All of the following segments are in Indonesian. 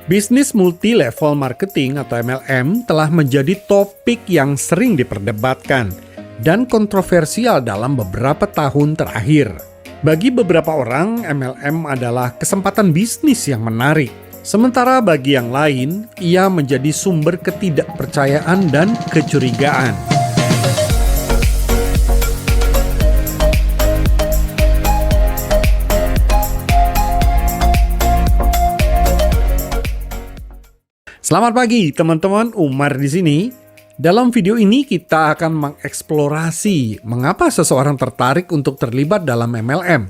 Bisnis multi-level marketing atau MLM telah menjadi topik yang sering diperdebatkan dan kontroversial dalam beberapa tahun terakhir. Bagi beberapa orang, MLM adalah kesempatan bisnis yang menarik. Sementara bagi yang lain, ia menjadi sumber ketidakpercayaan dan kecurigaan. Selamat pagi teman-teman, Umar di sini. Dalam video ini kita akan mengeksplorasi mengapa seseorang tertarik untuk terlibat dalam MLM.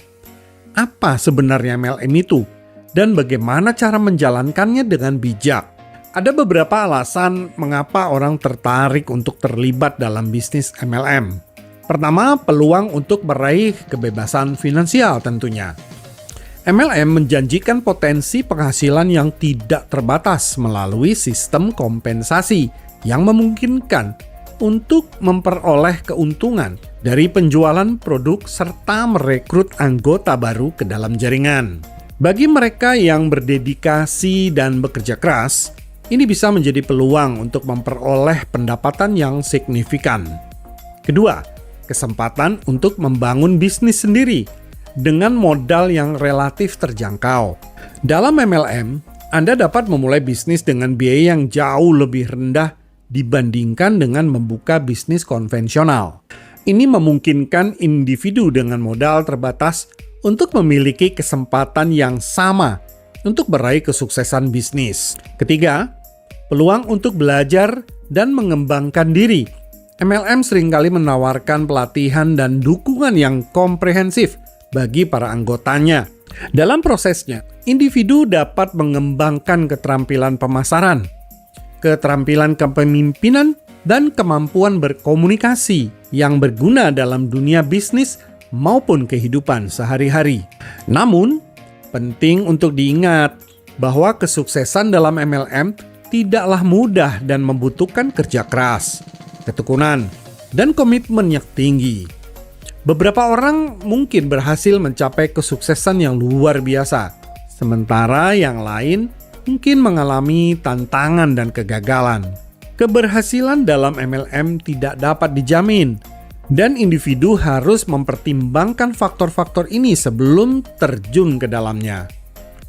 Apa sebenarnya MLM itu? Dan bagaimana cara menjalankannya dengan bijak? Ada beberapa alasan mengapa orang tertarik untuk terlibat dalam bisnis MLM. Pertama, peluang untuk meraih kebebasan finansial tentunya. MLM menjanjikan potensi penghasilan yang tidak terbatas melalui sistem kompensasi yang memungkinkan untuk memperoleh keuntungan dari penjualan produk serta merekrut anggota baru ke dalam jaringan. Bagi mereka yang berdedikasi dan bekerja keras, ini bisa menjadi peluang untuk memperoleh pendapatan yang signifikan. Kedua, kesempatan untuk membangun bisnis sendiri dengan modal yang relatif terjangkau. Dalam MLM, Anda dapat memulai bisnis dengan biaya yang jauh lebih rendah dibandingkan dengan membuka bisnis konvensional. Ini memungkinkan individu dengan modal terbatas untuk memiliki kesempatan yang sama untuk meraih kesuksesan bisnis. Ketiga, peluang untuk belajar dan mengembangkan diri. MLM seringkali menawarkan pelatihan dan dukungan yang komprehensif bagi para anggotanya. Dalam prosesnya, individu dapat mengembangkan keterampilan pemasaran, keterampilan kepemimpinan, dan kemampuan berkomunikasi yang berguna dalam dunia bisnis maupun kehidupan sehari-hari. Namun, penting untuk diingat bahwa kesuksesan dalam MLM tidaklah mudah dan membutuhkan kerja keras, ketekunan, dan komitmen yang tinggi. Beberapa orang mungkin berhasil mencapai kesuksesan yang luar biasa, sementara yang lain mungkin mengalami tantangan dan kegagalan. Keberhasilan dalam MLM tidak dapat dijamin, dan individu harus mempertimbangkan faktor-faktor ini sebelum terjun ke dalamnya.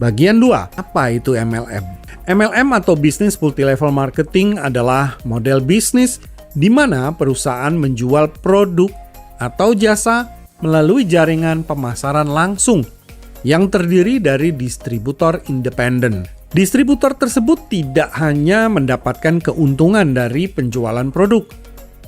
Bagian 2, apa itu MLM? MLM atau Business Multi-Level Marketing adalah model bisnis di mana perusahaan menjual produk atau jasa melalui jaringan pemasaran langsung yang terdiri dari distributor independen. Distributor tersebut tidak hanya mendapatkan keuntungan dari penjualan produk,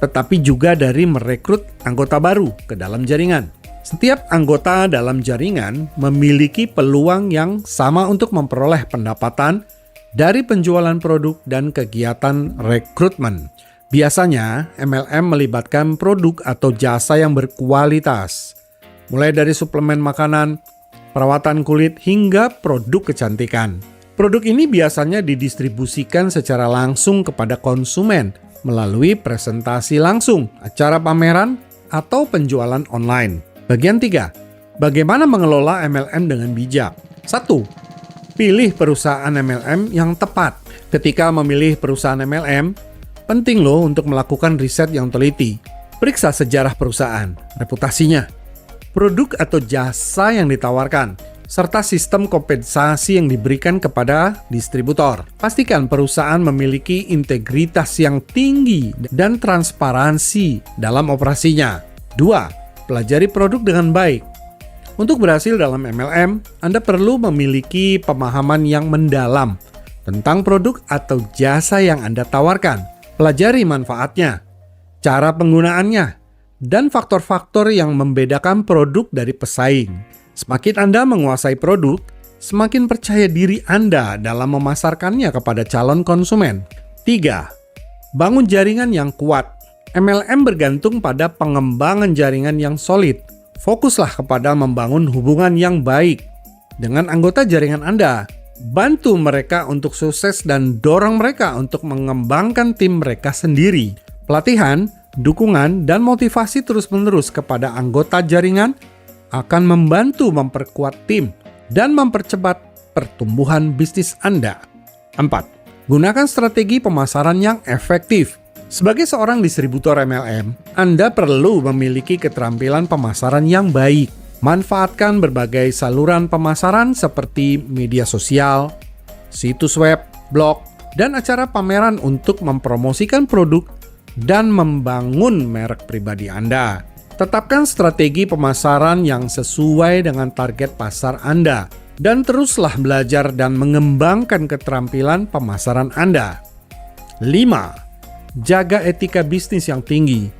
tetapi juga dari merekrut anggota baru ke dalam jaringan. Setiap anggota dalam jaringan memiliki peluang yang sama untuk memperoleh pendapatan dari penjualan produk dan kegiatan rekrutmen. Biasanya, MLM melibatkan produk atau jasa yang berkualitas, mulai dari suplemen makanan, perawatan kulit, hingga produk kecantikan. Produk ini biasanya didistribusikan secara langsung kepada konsumen melalui presentasi langsung, acara pameran, atau penjualan online. Bagian 3, bagaimana mengelola MLM dengan bijak? 1. Pilih perusahaan MLM yang tepat. Ketika memilih perusahaan MLM, penting loh untuk melakukan riset yang teliti. Periksa sejarah perusahaan, reputasinya, produk atau jasa yang ditawarkan, serta sistem kompensasi yang diberikan kepada distributor. Pastikan perusahaan memiliki integritas yang tinggi dan transparansi dalam operasinya. 2. Pelajari produk dengan baik. Untuk berhasil dalam MLM, Anda perlu memiliki pemahaman yang mendalam tentang produk atau jasa yang Anda tawarkan. Pelajari manfaatnya, cara penggunaannya, dan faktor-faktor yang membedakan produk dari pesaing. Semakin Anda menguasai produk, semakin percaya diri Anda dalam memasarkannya kepada calon konsumen. 3. Bangun jaringan yang kuat. MLM bergantung pada pengembangan jaringan yang solid. Fokuslah kepada membangun hubungan yang baik dengan anggota jaringan Anda. Bantu mereka untuk sukses dan dorong mereka untuk mengembangkan tim mereka sendiri. Pelatihan, dukungan, dan motivasi terus-menerus kepada anggota jaringan akan membantu memperkuat tim dan mempercepat pertumbuhan bisnis Anda. 4. Gunakan strategi pemasaran yang efektif. Sebagai seorang distributor MLM, Anda perlu memiliki keterampilan pemasaran yang baik. Manfaatkan berbagai saluran pemasaran seperti media sosial, situs web, blog, dan acara pameran untuk mempromosikan produk dan membangun merek pribadi Anda. Tetapkan strategi pemasaran yang sesuai dengan target pasar Anda, dan teruslah belajar dan mengembangkan keterampilan pemasaran Anda. 5. Jaga etika bisnis yang tinggi.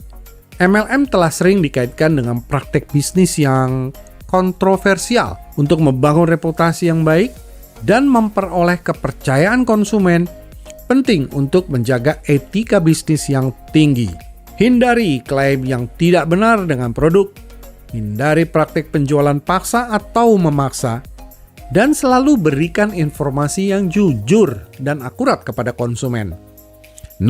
MLM telah sering dikaitkan dengan praktek bisnis yang kontroversial. Untuk membangun reputasi yang baik dan memperoleh kepercayaan konsumen, penting untuk menjaga etika bisnis yang tinggi. Hindari klaim yang tidak benar dengan produk, hindari praktek penjualan paksa atau memaksa, dan selalu berikan informasi yang jujur dan akurat kepada konsumen. 6.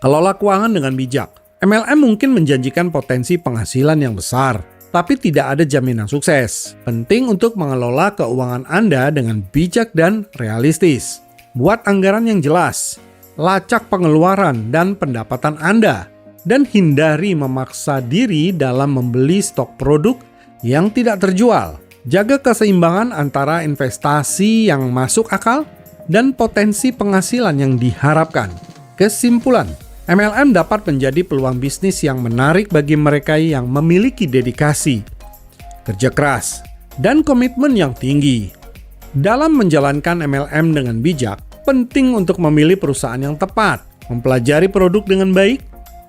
Kelola keuangan dengan bijak. MLM mungkin menjanjikan potensi penghasilan yang besar, tapi tidak ada jaminan sukses. Penting untuk mengelola keuangan Anda dengan bijak dan realistis. Buat anggaran yang jelas, lacak pengeluaran dan pendapatan Anda, dan hindari memaksa diri dalam membeli stok produk yang tidak terjual. Jaga keseimbangan antara investasi yang masuk akal dan potensi penghasilan yang diharapkan. Kesimpulan, MLM dapat menjadi peluang bisnis yang menarik bagi mereka yang memiliki dedikasi, kerja keras, dan komitmen yang tinggi. Dalam menjalankan MLM dengan bijak, penting untuk memilih perusahaan yang tepat, mempelajari produk dengan baik,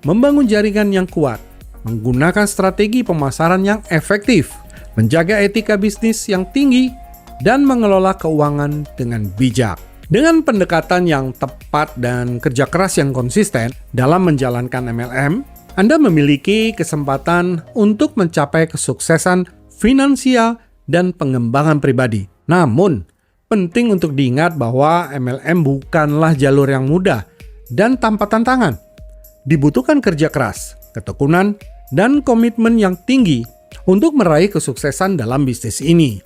membangun jaringan yang kuat, menggunakan strategi pemasaran yang efektif, menjaga etika bisnis yang tinggi, dan mengelola keuangan dengan bijak. Dengan pendekatan yang tepat dan kerja keras yang konsisten dalam menjalankan MLM, Anda memiliki kesempatan untuk mencapai kesuksesan finansial dan pengembangan pribadi. Namun, penting untuk diingat bahwa MLM bukanlah jalur yang mudah dan tanpa tantangan. Dibutuhkan kerja keras, ketekunan, dan komitmen yang tinggi untuk meraih kesuksesan dalam bisnis ini.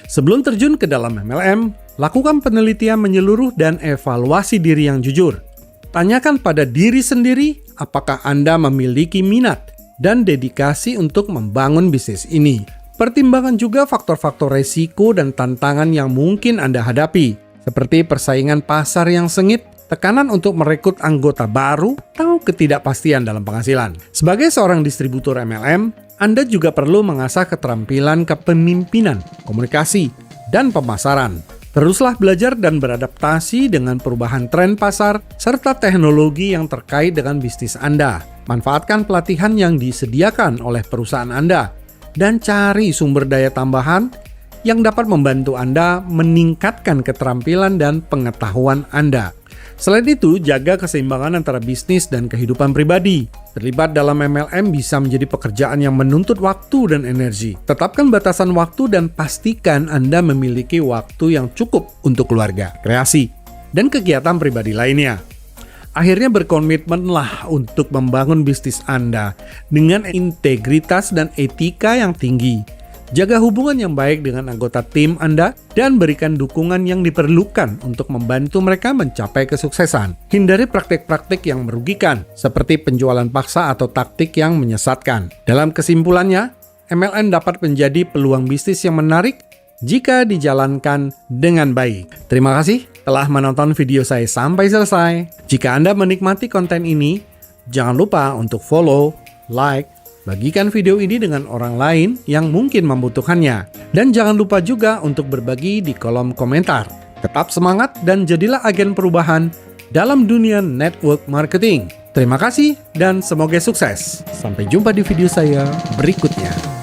Sebelum terjun ke dalam MLM, lakukan penelitian menyeluruh dan evaluasi diri yang jujur. Tanyakan pada diri sendiri apakah Anda memiliki minat dan dedikasi untuk membangun bisnis ini. Pertimbangkan juga faktor-faktor resiko dan tantangan yang mungkin Anda hadapi, seperti persaingan pasar yang sengit, tekanan untuk merekrut anggota baru, atau ketidakpastian dalam penghasilan. Sebagai seorang distributor MLM, Anda juga perlu mengasah keterampilan kepemimpinan, komunikasi, dan pemasaran. Teruslah belajar dan beradaptasi dengan perubahan tren pasar serta teknologi yang terkait dengan bisnis Anda. Manfaatkan pelatihan yang disediakan oleh perusahaan Anda dan cari sumber daya tambahan yang dapat membantu Anda meningkatkan keterampilan dan pengetahuan Anda. Selain itu, jaga keseimbangan antara bisnis dan kehidupan pribadi. Terlibat dalam MLM bisa menjadi pekerjaan yang menuntut waktu dan energi. Tetapkan batasan waktu dan pastikan Anda memiliki waktu yang cukup untuk keluarga, kreasi, dan kegiatan pribadi lainnya. Akhirnya berkomitmenlah untuk membangun bisnis Anda dengan integritas dan etika yang tinggi. Jaga hubungan yang baik dengan anggota tim Anda dan berikan dukungan yang diperlukan untuk membantu mereka mencapai kesuksesan. Hindari praktik-praktik yang merugikan, seperti penjualan paksa atau taktik yang menyesatkan. Dalam kesimpulannya, MLM dapat menjadi peluang bisnis yang menarik jika dijalankan dengan baik. Terima kasih telah menonton video saya sampai selesai. Jika Anda menikmati konten ini, jangan lupa untuk follow, like, bagikan video ini dengan orang lain yang mungkin membutuhkannya. Dan jangan lupa juga untuk berbagi di kolom komentar. Tetap semangat dan jadilah agen perubahan dalam dunia network marketing. Terima kasih dan semoga sukses. Sampai jumpa di video saya berikutnya.